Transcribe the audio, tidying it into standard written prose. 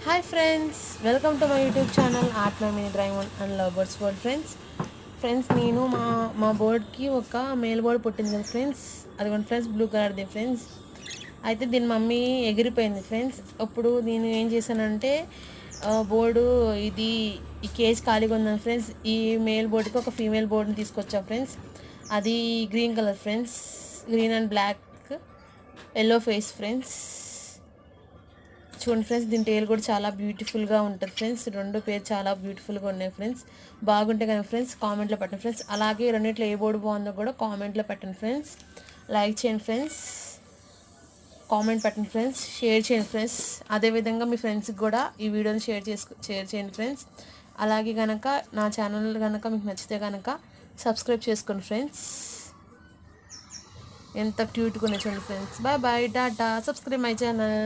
Hi friends, welcome to my YouTube channel art my mini drawing and love birds world. Friends నేను మా బోర్డ్కి ఒక male board పుట్టింది కదా friends. అదిగోండి friends, blue కలర్ది ఫ్రెండ్స్. అయితే దీని మమ్మీ ఎగిరిపోయింది ఫ్రెండ్స్. అప్పుడు నేను ఏం చేశానంటే బోర్డు ఇది ఈ కేజ్ ఖాళీగా ఉందని ఫ్రెండ్స్, ఈ మేల్ బోర్డుకి ఒక ఫీమేల్ బోర్డుని తీసుకొచ్చా ఫ్రెండ్స్. అది green colour friends, green and black yellow face friends. చూడండి ఫ్రెండ్స్, దీని టేల్ కూడా చాలా బ్యూటిఫుల్గా ఉంటుంది ఫ్రెండ్స్. రెండు పేరు చాలా బ్యూటిఫుల్గా ఉన్నాయి ఫ్రెండ్స్. బాగుంటే కానీ ఫ్రెండ్స్ కామెంట్లో పెట్టండి ఫ్రెండ్స్. అలాగే రెండిట్లో ఏ బోర్డు బాగుందో కూడా కామెంట్లో పెట్టండి ఫ్రెండ్స్. లైక్ చేయండి ఫ్రెండ్స్, కామెంట్ పెట్టండి ఫ్రెండ్స్, షేర్ చేయండి ఫ్రెండ్స్. అదేవిధంగా మీ ఫ్రెండ్స్కి కూడా ఈ వీడియోని షేర్ చేయండి ఫ్రెండ్స్. అలాగే కనుక నా ఛానల్ కనుక మీకు నచ్చితే కనుక సబ్స్క్రైబ్ చేసుకోండి ఫ్రెండ్స్. ఎంత క్యూట్గా ఉన్నాయి చూడండి ఫ్రెండ్స్. బాయ్ బాయ్, టాటా, సబ్స్క్రైబ్ మై ఛానల్.